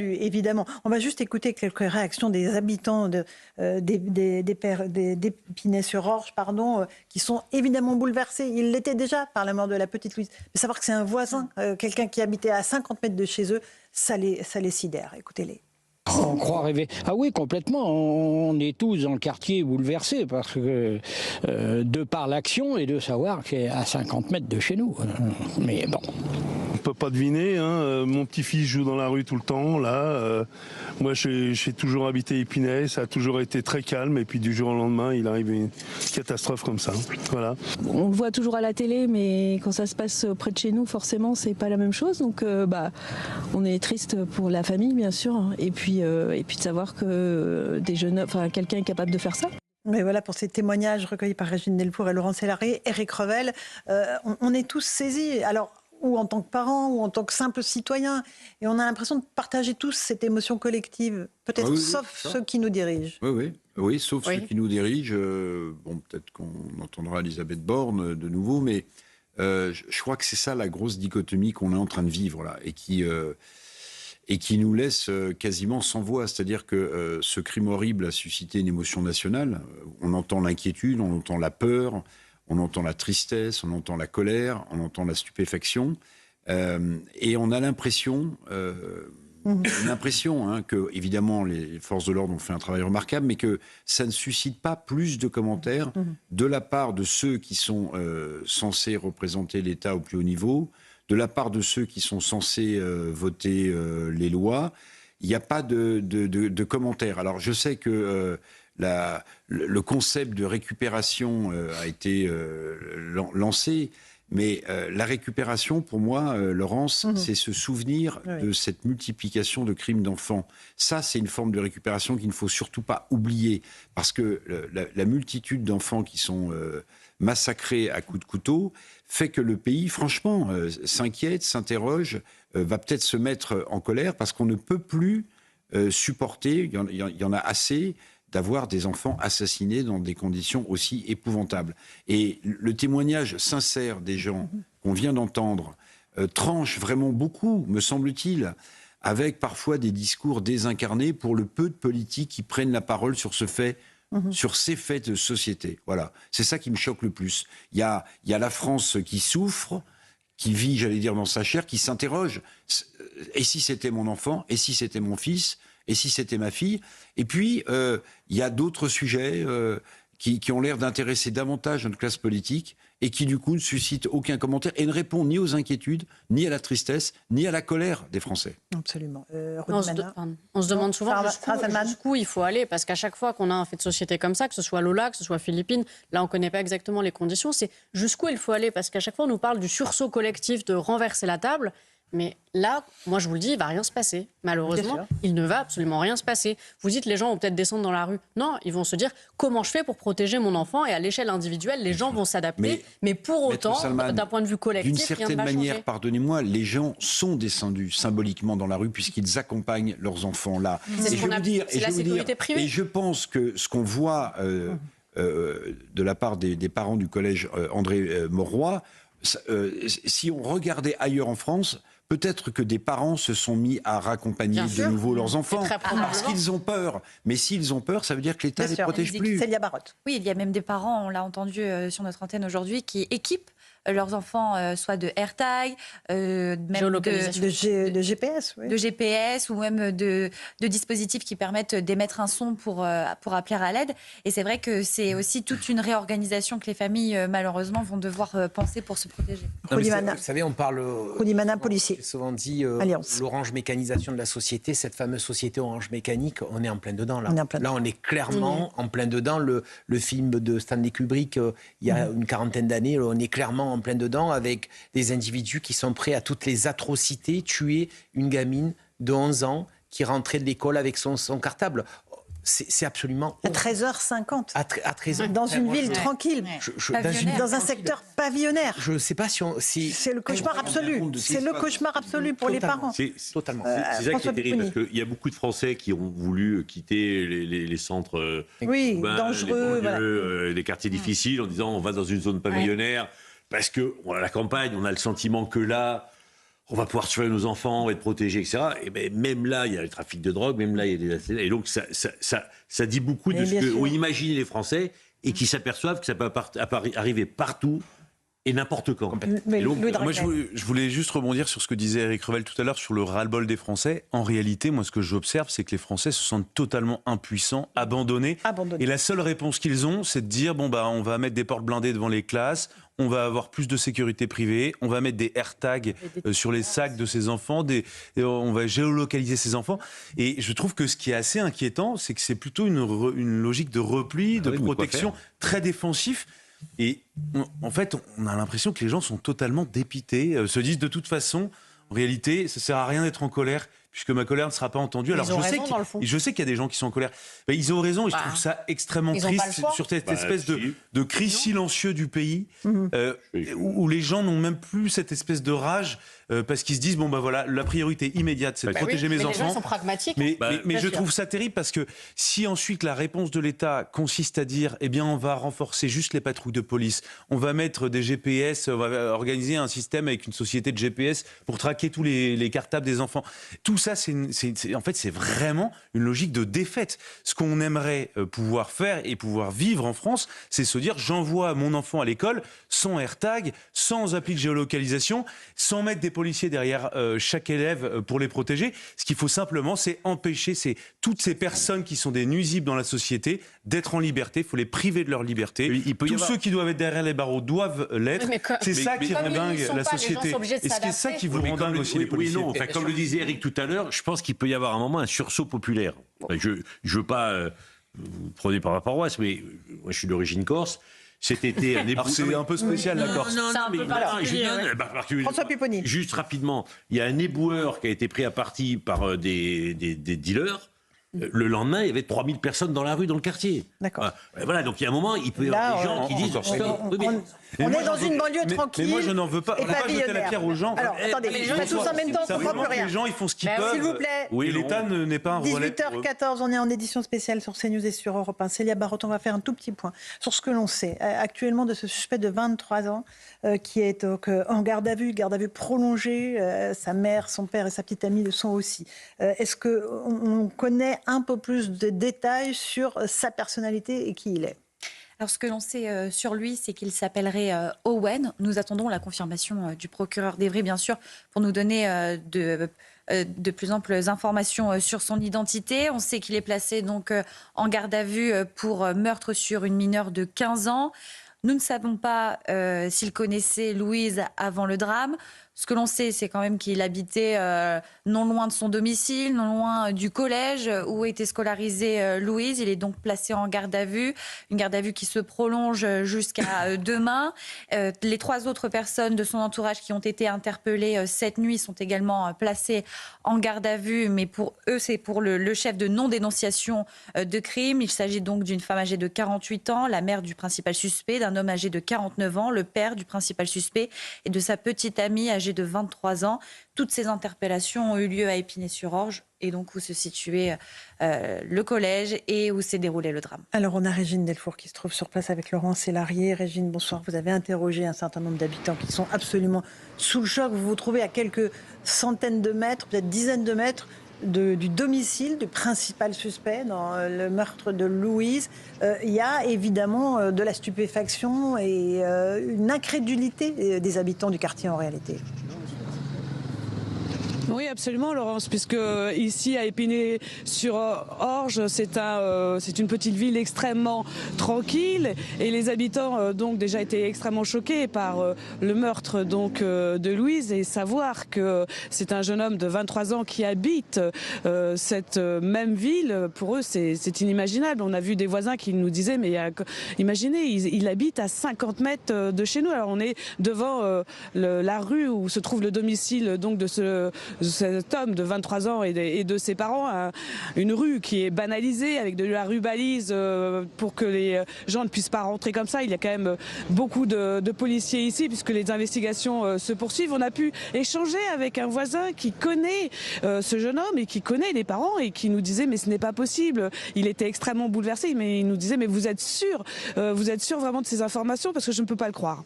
Évidemment. On va juste écouter quelques réactions des habitants d'Épinay-sur-Orge, qui sont évidemment bouleversés. Ils l'étaient déjà par la mort de la petite Louise. Mais savoir que c'est un voisin, quelqu'un qui habitait à 50 mètres de chez eux, ça les sidère. Écoutez-les. On croit rêver. Ah oui, complètement. On est tous dans le quartier bouleversés parce que de par l'action et de savoir qu'elle est à 50 mètres de chez nous. Mais bon. On peut pas deviner. Mon petit-fils joue dans la rue tout le temps. Là, moi, j'ai toujours habité Épinay. Ça a toujours été très calme. Et puis du jour au lendemain, il arrive une catastrophe comme ça. Voilà. On le voit toujours à la télé, mais quand ça se passe près de chez nous, forcément, c'est pas la même chose. Donc, on est triste pour la famille, bien sûr. Et puis de savoir que quelqu'un est capable de faire ça. Mais voilà pour ces témoignages recueillis par Régine Delfour et Laurent Sélarié, Éric Revel. On est tous saisis, alors ou en tant que parents, ou en tant que simples citoyens, et on a l'impression de partager tous cette émotion collective, peut-être sauf ceux qui nous dirigent. Oui, sauf ceux qui nous dirigent. Peut-être qu'on entendra Elisabeth Borne de nouveau, mais je crois que c'est ça la grosse dichotomie qu'on est en train de vivre là, et qui nous laisse quasiment sans voix. C'est-à-dire que ce crime horrible a suscité une émotion nationale. On entend l'inquiétude, on entend la peur, on entend la tristesse, on entend la colère, on entend la stupéfaction. Et on a l'impression que, évidemment, les forces de l'ordre ont fait un travail remarquable, mais que ça ne suscite pas plus de commentaires de la part de ceux qui sont censés représenter l'État au plus haut niveau, de la part de ceux qui sont censés voter les lois. Il n'y a pas de commentaires. Alors, je sais que le concept de récupération a été lancé, mais la récupération, pour moi, Laurence, c'est se souvenir de cette multiplication de crimes d'enfants. Ça, c'est une forme de récupération qu'il ne faut surtout pas oublier, parce que la multitude d'enfants qui sont massacrés à coups de couteau fait que le pays, franchement, s'inquiète, s'interroge, va peut-être se mettre en colère, parce qu'on ne peut plus supporter, il y en a assez, d'avoir des enfants assassinés dans des conditions aussi épouvantables. Et le témoignage sincère des gens qu'on vient d'entendre tranche vraiment beaucoup, me semble-t-il, avec parfois des discours désincarnés pour le peu de politiques qui prennent la parole sur ce fait, sur ces faits de société. Voilà, c'est ça qui me choque le plus. Il y a la France qui souffre, qui vit, j'allais dire, dans sa chair, qui s'interroge. Et si c'était mon enfant ? Et si c'était mon fils ? Et si c'était ma fille ? Et puis, il y a d'autres sujets qui ont l'air d'intéresser davantage notre classe politique et qui, du coup, ne suscitent aucun commentaire et ne répondent ni aux inquiétudes, ni à la tristesse, ni à la colère des Français. Absolument. On se demande souvent jusqu'où il faut aller, parce qu'à chaque fois qu'on a un fait de société comme ça, que ce soit Lola, que ce soit Philippine, là, on ne connaît pas exactement les conditions, c'est jusqu'où il faut aller, parce qu'à chaque fois, on nous parle du sursaut collectif de renverser la table. Mais là, moi je vous le dis, il ne va rien se passer. Malheureusement, il ne va absolument rien se passer. Vous dites, les gens vont peut-être descendre dans la rue. Non, ils vont se dire, comment je fais pour protéger mon enfant ? Et à l'échelle individuelle, les gens vont s'adapter. Mais pour autant, d'un point de vue collectif, d'une certaine manière, pardonnez-moi, les gens sont descendus symboliquement dans la rue puisqu'ils accompagnent leurs enfants là. C'est la sécurité privée. Et je pense que ce qu'on voit de la part des parents du collège André Mauroy, si on regardait ailleurs en France, peut-être que des parents se sont mis à raccompagner de nouveau leurs enfants parce qu'ils ont peur. Mais s'ils ont peur, ça veut dire que l'État ne les protège plus. Célia Barotte. Oui, il y a même des parents, on l'a entendu sur notre antenne aujourd'hui, qui équipent leurs enfants soit de AirTag, même de GPS, de GPS ou même de dispositifs qui permettent d'émettre un son pour appeler à l'aide. Et c'est vrai que c'est aussi toute une réorganisation que les familles, malheureusement, vont devoir penser pour se protéger. Vous savez, on parle policier. Souvent dit l'orange mécanisation de la société, cette fameuse société orange mécanique, on est en plein dedans là. On est clairement en plein dedans. Le film de Stanley Kubrick, il y a une quarantaine d'années, on est clairement en plein dedans avec des individus qui sont prêts à toutes les atrocités, tuer une gamine de 11 ans qui rentrait de l'école avec son cartable. C'est absolument... À 13h50. À 13h. Dans une ville tranquille. Dans un secteur pavillonnaire. Je ne sais pas si... C'est le cauchemar absolu. C'est le cauchemar absolu pour les parents. Totalement. C'est ça qui est terrible, parce qu'il y a beaucoup de Français qui ont voulu quitter les centres dangereux, les quartiers difficiles, en disant on va dans une zone pavillonnaire, parce qu'à la campagne, on a le sentiment que là... on va pouvoir surveiller nos enfants, on va être protégés, etc. Et ben, même là, il y a le trafic de drogue, même là, il y a des... Et donc, ça dit beaucoup de ce qu'ont imaginé les Français et qui s'aperçoivent que ça peut arriver partout et n'importe quand. Mais donc, moi, je voulais juste rebondir sur ce que disait Éric Revel tout à l'heure sur le ras-le-bol des Français. En réalité, moi, ce que j'observe, c'est que les Français se sentent totalement impuissants, abandonnés. Et la seule réponse qu'ils ont, c'est de dire, bon, bah, on va mettre des portes blindées devant les classes, on va avoir plus de sécurité privée, on va mettre des AirTags sur les sacs de ces enfants, on va géolocaliser ces enfants. Et je trouve que ce qui est assez inquiétant, c'est que c'est plutôt une logique de repli, de protection très défensif. Et en fait, on a l'impression que les gens sont totalement dépités, se disent de toute façon, en réalité, ça sert à rien d'être en colère, puisque ma colère ne sera pas entendue. Alors je sais qu'il y a des gens qui sont en colère. Mais ils ont raison, et je trouve ça extrêmement triste sur cette espèce de cri silencieux du pays, où les gens n'ont même plus cette espèce de rage, parce qu'ils se disent, bon bah voilà, la priorité immédiate, c'est de protéger mes enfants. Les gens sont pragmatiques. Mais je trouve ça terrible, parce que si ensuite la réponse de l'État consiste à dire, eh bien on va renforcer juste les patrouilles de police, on va mettre des GPS, on va organiser un système avec une société de GPS pour traquer tous les cartables des enfants. Tout ça, en fait, c'est vraiment une logique de défaite. Ce qu'on aimerait pouvoir faire et pouvoir vivre en France, c'est se dire, j'envoie mon enfant à l'école sans AirTag, sans appli de géolocalisation, sans mettre des policiers derrière chaque élève pour les protéger. Ce qu'il faut simplement, c'est empêcher toutes ces personnes qui sont des nuisibles dans la société d'être en liberté. Il faut les priver de leur liberté. Tous ceux qui doivent être derrière les barreaux doivent l'être. C'est ça qui rend dingue la société. Et c'est ça qui vous rend dingue aussi les policiers. Oui, non, enfin, comme le disait Eric tout à l'heure, je pense qu'il peut y avoir un moment un sursaut populaire. Enfin, je ne veux pas vous prenez par la paroisse, mais moi je suis d'origine corse. Cet été, alors c'est un peu spécial la Corse. Non, mais François Pupponi. Juste rapidement, il y a un éboueur qui a été pris à partie par des dealers. Le lendemain, il y avait 3000 personnes dans la rue, dans le quartier. D'accord. Voilà, donc il y a un moment, il peut y avoir des gens qui disent... On est dans une banlieue tranquille. Mais moi, je n'en veux pas. On ne va pas jeter la pierre aux gens. Alors, attendez, on est tous en même temps, on ne comprend plus rien. Les gens, ils font ce qu'ils peuvent. S'il vous plaît. Oui, l'État n'est pas un relais. 18h14, on est en édition spéciale sur CNews et sur Europe 1. Célia Barotte, on va faire un tout petit point sur ce que l'on sait actuellement de ce suspect de 23 ans qui est donc en garde à vue prolongée. Sa mère, son père et sa petite amie le sont aussi. Est-ce qu'on connaît un peu plus de détails sur sa personnalité et qui il est ? Alors, ce que l'on sait sur lui, c'est qu'il s'appellerait Owen. Nous attendons la confirmation du procureur d'Évry, bien sûr, pour nous donner de plus amples informations sur son identité. On sait qu'il est placé donc en garde à vue pour meurtre sur une mineure de 15 ans. Nous ne savons pas s'il connaissait Louise avant le drame. Ce que l'on sait, c'est quand même qu'il habitait non loin de son domicile, non loin du collège où était scolarisée Louise. Il est donc placé en garde à vue, une garde à vue qui se prolonge jusqu'à demain. Les 3 autres personnes de son entourage qui ont été interpellées cette nuit sont également placées en garde à vue, mais pour eux, c'est pour le chef de non-dénonciation de crime. Il s'agit donc d'une femme âgée de 48 ans, la mère du principal suspect, d'un homme âgé de 49 ans, le père du principal suspect et de sa petite amie âgée de 23 ans. Toutes ces interpellations ont eu lieu à Épinay-sur-Orge et donc où se situait le collège et où s'est déroulé le drame. Alors on a Régine Delfour qui se trouve sur place avec Laurent Sélarié. Régine, bonsoir. Vous avez interrogé un certain nombre d'habitants qui sont absolument sous le choc. Vous vous trouvez à quelques centaines de mètres, peut-être dizaines de mètres du domicile du principal suspect dans le meurtre de Louise. Il y a évidemment de la stupéfaction et une incrédulité des habitants du quartier en réalité. Oui, absolument, Laurence, puisque ici à Épinay-sur-Orge, c'est une petite ville extrêmement tranquille et les habitants donc déjà été extrêmement choqués par le meurtre donc de Louise et savoir que c'est un jeune homme de 23 ans qui habite cette même ville. Pour eux, c'est inimaginable. On a vu des voisins qui nous disaient, mais imaginez, il habite à 50 mètres de chez nous. Alors on est devant la rue où se trouve le domicile donc de cet homme de 23 ans et de ses parents, une rue qui est banalisée avec de la rubalise pour que les gens ne puissent pas rentrer comme ça. Il y a quand même beaucoup de policiers ici puisque les investigations se poursuivent. On a pu échanger avec un voisin qui connaît ce jeune homme et qui connaît les parents et qui nous disait mais ce n'est pas possible. Il était extrêmement bouleversé, mais il nous disait mais vous êtes sûr vraiment de ces informations parce que je ne peux pas le croire.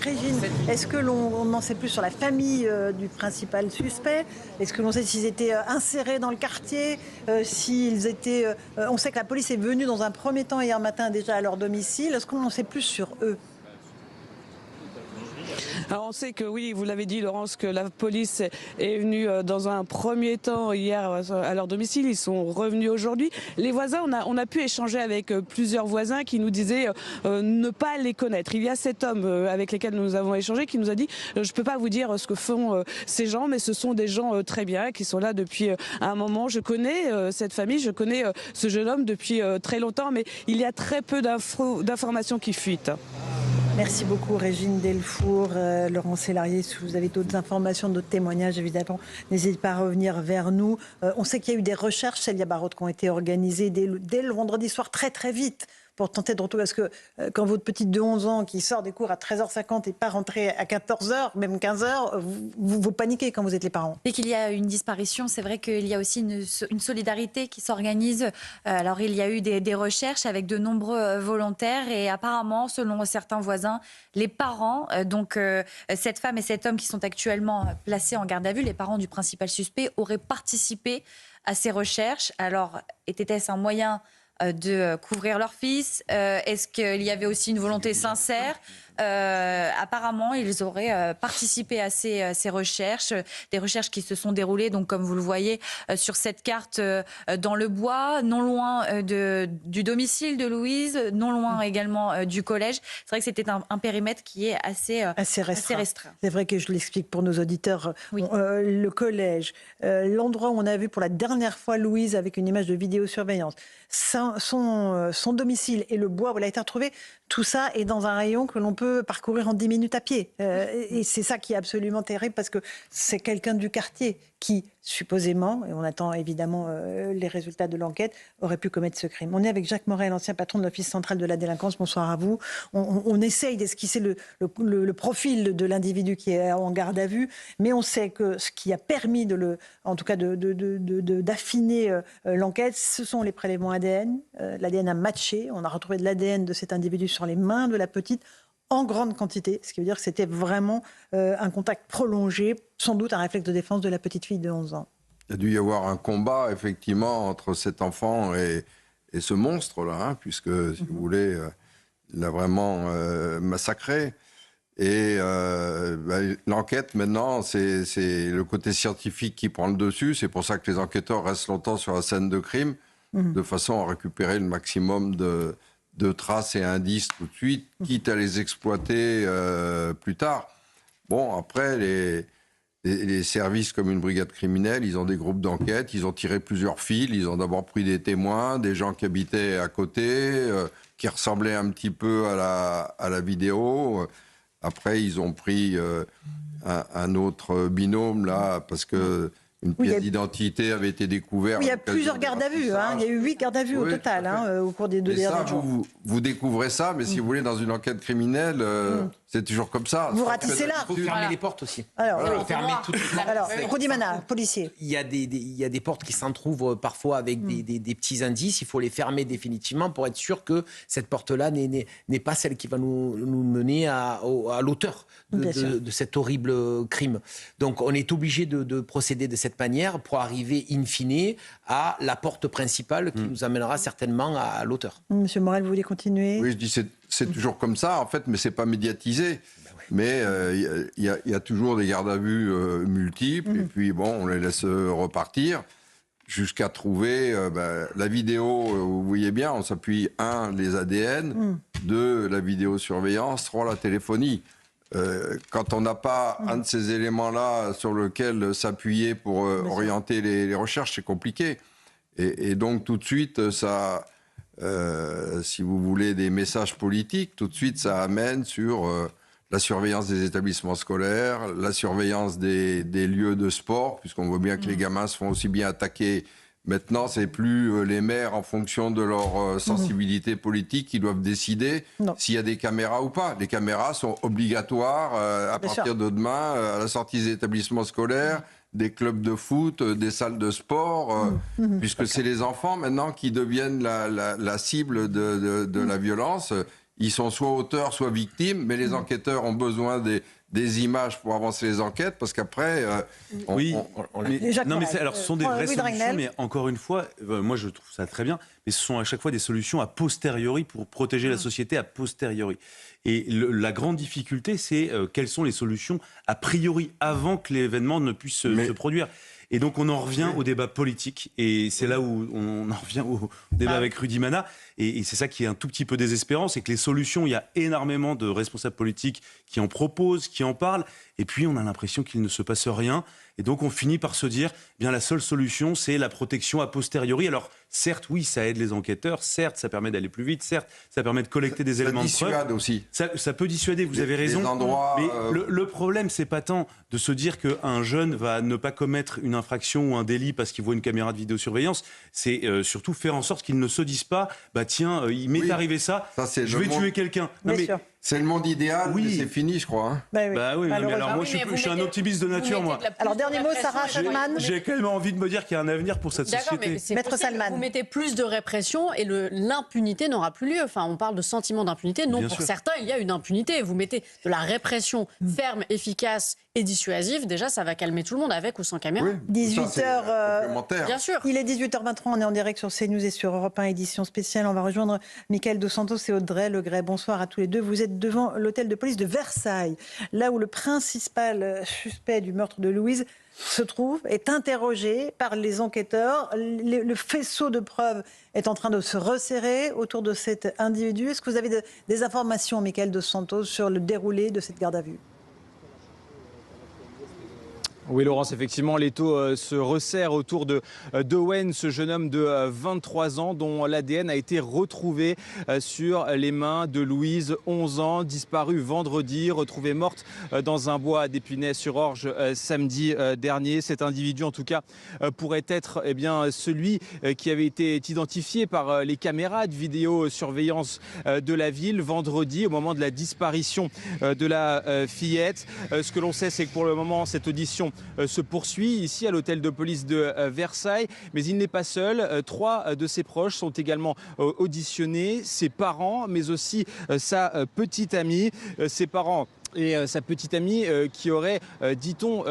Régine, est-ce que l'on en sait plus sur la famille du principal suspect? Est-ce que l'on sait s'ils étaient insérés dans le quartier, s'ils étaient... on sait que la police est venue dans un premier temps hier matin déjà à leur domicile. Est-ce qu'on en sait plus sur eux? Alors on sait que oui, vous l'avez dit Laurence, que la police est venue dans un premier temps hier à leur domicile, ils sont revenus aujourd'hui. Les voisins, on a pu échanger avec plusieurs voisins qui nous disaient ne pas les connaître. Il y a cet homme avec lequel nous avons échangé qui nous a dit je ne peux pas vous dire ce que font ces gens, mais ce sont des gens très bien, qui sont là depuis un moment. Je connais cette famille, je connais ce jeune homme depuis très longtemps, mais il y a très peu d'informations qui fuitent. Merci beaucoup Régine Delfour, Laurent Sélarié. Si vous avez d'autres informations, d'autres témoignages, évidemment, n'hésitez pas à revenir vers nous. On sait qu'il y a eu des recherches, Célia Barotte, qui ont été organisées dès le vendredi soir, très très vite, pour tenter de retrouver. Parce que quand votre petite de 11 ans qui sort des cours à 13h50 et pas rentrer à 14h, même 15h, vous paniquez quand vous êtes les parents. Dès qu'il y a une disparition, c'est vrai qu'il y a aussi une solidarité qui s'organise. Alors il y a eu des recherches avec de nombreux volontaires et apparemment, selon certains voisins, les parents, donc cette femme et cet homme qui sont actuellement placés en garde à vue, les parents du principal suspect, auraient participé à ces recherches. Alors était-ce un moyen de couvrir leur fils? Est-ce qu'il y avait aussi une volonté sincère? Apparemment, ils auraient participé à ces recherches, des recherches qui se sont déroulées, donc comme vous le voyez sur cette carte, dans le bois, non loin du domicile de Louise, non loin également du collège. C'est vrai que c'était un périmètre qui est assez restreint. C'est vrai que je l'explique pour nos auditeurs. Oui. Le collège, l'endroit où on a vu pour la dernière fois Louise avec une image de vidéosurveillance, son domicile et le bois où elle a été retrouvée, tout ça est dans un rayon que l'on peut parcourir en 10 minutes à pied. Et c'est ça qui est absolument terrible, parce que c'est quelqu'un du quartier qui, supposément, et on attend évidemment les résultats de l'enquête, aurait pu commettre ce crime. On est avec Jacques Morel, ancien patron de l'Office central de la délinquance. Bonsoir à vous. On essaye d'esquisser le profil de l'individu qui est en garde à vue, mais on sait que ce qui a permis d'affiner l'enquête, ce sont les prélèvements ADN. L'ADN a matché. On a retrouvé de l'ADN de cet individu sur les mains de la petite en grande quantité, ce qui veut dire que c'était vraiment un contact prolongé, sans doute un réflexe de défense de la petite fille de 11 ans. Il y a dû y avoir un combat, effectivement, entre cet enfant et ce monstre-là, hein, puisque, si vous voulez, il l'a vraiment massacré. Et l'enquête, maintenant, c'est le côté scientifique qui prend le dessus. C'est pour ça que les enquêteurs restent longtemps sur la scène de crime, de façon à récupérer le maximum de traces et indices tout de suite, quitte à les exploiter plus tard. Bon, après, les services comme une brigade criminelle, ils ont des groupes d'enquête, ils ont tiré plusieurs fils, ils ont d'abord pris des témoins, des gens qui habitaient à côté, qui ressemblaient un petit peu à la vidéo. Après, ils ont pris un autre binôme, là, parce que une pièce d'identité avait été découverte. Il y a plusieurs gardes à vue. Il y a eu 8 gardes à vue au total au cours des 2 derniers jours. Vous découvrez ça, mais si vous voulez, dans une enquête criminelle, c'est toujours comme ça. Vous ratissez là. Il faut fermer les portes aussi. Alors, fermer toutes les portes. Alors, Rudi Mana, policier. Il y a des portes qui s'entrouvent parfois avec des petits indices. Il faut les fermer définitivement pour être sûr que cette porte-là n'est pas celle qui va nous mener à l'auteur de cet horrible crime. Donc, on est obligé de procéder de cette manière pour arriver, in fine, à la porte principale qui nous amènera certainement à l'auteur. Monsieur Morel, vous voulez continuer? Oui, je dis c'est toujours comme ça, en fait, mais c'est pas médiatisé. Mais il y a toujours des gardes à vue multiples, et puis bon, on les laisse repartir jusqu'à trouver la vidéo. Vous voyez bien, on s'appuie 1, les ADN, 2, la vidéosurveillance, 3, la téléphonie. Quand on n'a pas un de ces éléments-là sur lequel s'appuyer pour orienter les recherches, c'est compliqué. Et donc tout de suite, ça, si vous voulez des messages politiques, tout de suite ça amène sur la surveillance des établissements scolaires, la surveillance des lieux de sport, puisqu'on voit bien que les gamins se font aussi bien attaquer. Maintenant, c'est plus les maires, en fonction de leur sensibilité politique, qui doivent décider s'il y a des caméras ou pas. Les caméras sont obligatoires à partir de demain, à la sortie des établissements scolaires, des clubs de foot, des salles de sport, puisque c'est les enfants maintenant qui deviennent la cible de la violence. ils sont soit auteurs, soit victimes, mais les enquêteurs ont besoin des images pour avancer les enquêtes, parce qu'après... alors ce sont des vraies solutions, mais encore une fois, moi je trouve ça très bien, mais ce sont à chaque fois des solutions a posteriori pour protéger la société a posteriori. Et la grande difficulté, c'est quelles sont les solutions a priori avant que l'événement ne puisse se produire. Et donc on en revient au débat politique, et c'est là où on en revient au débat avec Rudy Mana, et c'est ça qui est un tout petit peu désespérant, c'est que les solutions, il y a énormément de responsables politiques qui en proposent, qui en parlent, et puis on a l'impression qu'il ne se passe rien, et donc on finit par se dire, bien la seule solution, c'est la protection a posteriori. Alors certes, oui, ça aide les enquêteurs, certes, ça permet d'aller plus vite, certes, ça permet de collecter des éléments de preuve. Ça dissuade aussi. Ça peut dissuader, vous avez raison. Mais le problème, c'est pas tant de se dire qu'un jeune va ne pas commettre une infraction ou un délit parce qu'il voit une caméra de vidéosurveillance, c'est surtout faire en sorte qu'il ne se dise pas, bah tiens, il m'est arrivé ça je vais tuer quelqu'un. Non, mais c'est le monde idéal, mais c'est fini, je crois. Hein. Bah oui, mais alors moi, je suis un optimiste de nature, moi. Alors, dernier mot, Sarah Salman. J'ai quand même envie de me dire qu'il y a un avenir pour cette société. Maître Salman. Vous mettez plus de répression et l'impunité n'aura plus lieu. Enfin, on parle de sentiment d'impunité. Non, pour certains, il y a une impunité. Vous mettez de la répression ferme, efficace et dissuasive. Déjà, ça va calmer tout le monde, avec ou sans caméra. Oui, 18h. Bien sûr. Il est 18h23. On est en direct sur CNews et sur Europe 1, édition spéciale. On va rejoindre Mickaël Dos Santos et Audrey Legret. Bonsoir à tous les deux. Vous êtes devant l'hôtel de police de Versailles, là où le principal suspect du meurtre de Louise se trouve, est interrogé par les enquêteurs. Le faisceau de preuves est en train de se resserrer autour de cet individu. Est-ce que vous avez des informations, Mickaël Dos Santos, sur le déroulé de cette garde à vue ? Oui, Laurence, effectivement, l'étau se resserre autour de Owen, ce jeune homme de 23 ans dont l'ADN a été retrouvé sur les mains de Louise, 11 ans, disparue vendredi, retrouvée morte dans un bois d'Épinay-sur-Orge samedi dernier. Cet individu, en tout cas, pourrait être celui qui avait été identifié par les caméras de vidéosurveillance de la ville vendredi au moment de la disparition de la fillette. Ce que l'on sait, c'est que pour le moment, cette audition se poursuit ici à l'hôtel de police de Versailles, mais il n'est pas seul. 3 de ses proches sont également auditionnés, ses parents, mais aussi sa petite amie. Ses parents et sa petite amie qui aurait, dit-on,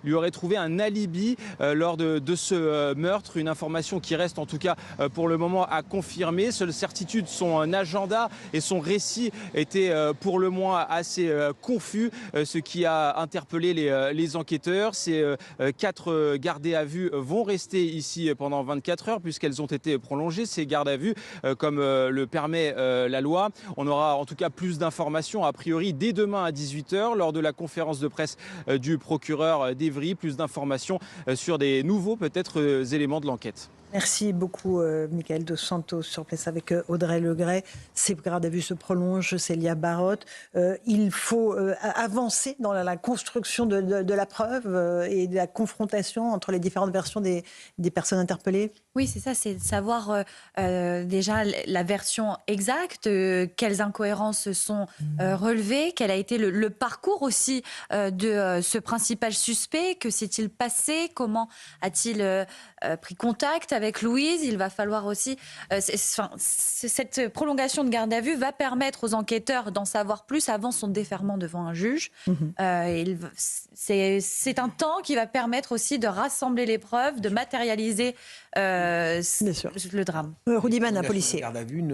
lui aurait trouvé un alibi lors de ce meurtre. Une information qui reste en tout cas pour le moment à confirmer. Seule certitude, son agenda et son récit étaient pour le moins assez confus, ce qui a interpellé les enquêteurs. Ces 4 gardés à vue vont rester ici pendant 24 heures puisqu'elles ont été prolongées, ces gardes à vue, comme le permet la loi. On aura en tout cas plus d'informations a priori dès demain à 18h lors de la conférence de presse du procureur d'Évry. Plus d'informations sur des nouveaux peut-être éléments de l'enquête. Merci beaucoup, Mickaël Dos Santos, sur place avec Audrey Legret. Ces gardes à vue se prolongent, Célia Barotte. Il faut avancer dans la construction de la preuve et de la confrontation entre les différentes versions des personnes interpellées. Oui, c'est ça, c'est de savoir déjà la version exacte, quelles incohérences sont relevées, quel a été le parcours aussi de ce principal suspect, que s'est-il passé, comment a-t-il pris contact avec Louise. Il va falloir aussi... cette prolongation de garde à vue va permettre aux enquêteurs d'en savoir plus avant son déferrement devant un juge. C'est un temps qui va permettre aussi de rassembler les preuves, de matérialiser le drame. Rudy Mana, un policier. Les gardes à vue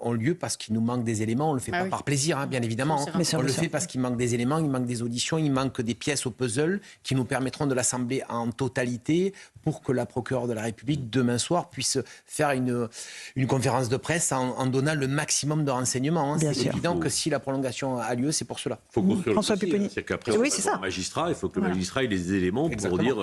ont lieu parce qu'il nous manque des éléments. On ne le fait pas par plaisir, bien évidemment. On le fait parce qu'il manque des éléments, il manque des auditions, il manque des pièces au puzzle qui nous permettront de l'assembler en totalité pour que la procureure de la République, demain soir, puisse faire une conférence de presse en donnant le maximum de renseignements. C'est évident que si la prolongation a lieu, c'est pour cela. Il faut construire le dossier. C'est qu'après, oui, c'est ça. Magistrat, il faut que le magistrat ait les éléments pour dire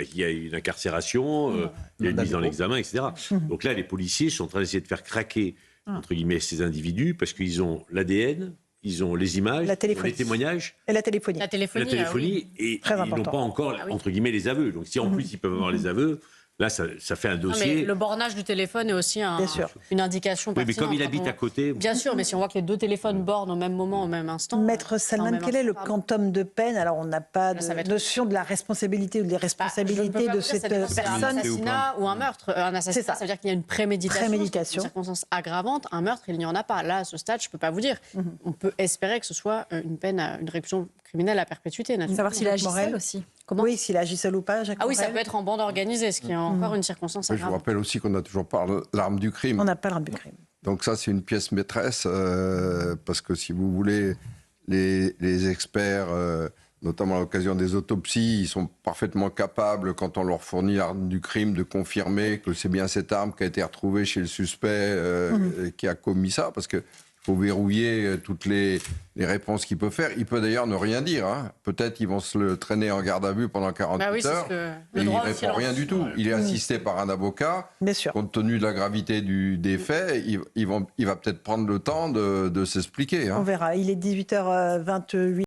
qu'il y a une incarcération, il y a une mise en examen, etc. Donc là, les policiers sont en train d'essayer de faire craquer, entre guillemets, ces individus parce qu'ils ont l'ADN, ils ont les images, les témoignages. Et la téléphonie. Et ils n'ont pas encore, entre guillemets, les aveux. Donc si en plus ils peuvent avoir les aveux, Là, ça fait un dossier. Mais le bornage du téléphone est aussi une indication. Oui, mais comme il habite à côté. Bien sûr, mais si on voit que les deux téléphones bornent au même moment, au même instant. Maître Salman, quel est le quantum de peine? Alors, on n'a pas de notion de la responsabilité ou des responsabilités de cette personne. Un assassinat ou un meurtre. Un assassinat, ça veut dire qu'il y a une préméditation. Une circonstance aggravante. Un meurtre, il n'y en a pas. Là, à ce stade, je ne peux pas vous dire. On peut espérer que ce soit une peine, une réputation criminelle à perpétuité. Savoir s'il agit seul aussi. Oui, s'il agit seul ou pas, Jacques oui, ça Morel. peut être en bande organisée, ce qui est encore une circonstance aggravante. Je vous rappelle aussi qu'on n'a toujours pas l'arme du crime. On n'a pas l'arme du crime. Donc ça, c'est une pièce maîtresse, parce que si vous voulez, les experts, notamment à l'occasion des autopsies, ils sont parfaitement capables, quand on leur fournit l'arme du crime, de confirmer que c'est bien cette arme qui a été retrouvée chez le suspect qui a commis ça, parce que faut verrouiller toutes les réponses qu'il peut faire. Il peut d'ailleurs ne rien dire. Hein. Peut-être ils vont se le traîner en garde à vue pendant 48 heures. Et il ne répond rien du tout. Il est assisté par un avocat. Bien sûr. Compte tenu de la gravité des faits, il va peut-être prendre le temps de s'expliquer. Hein. On verra. Il est 18h28.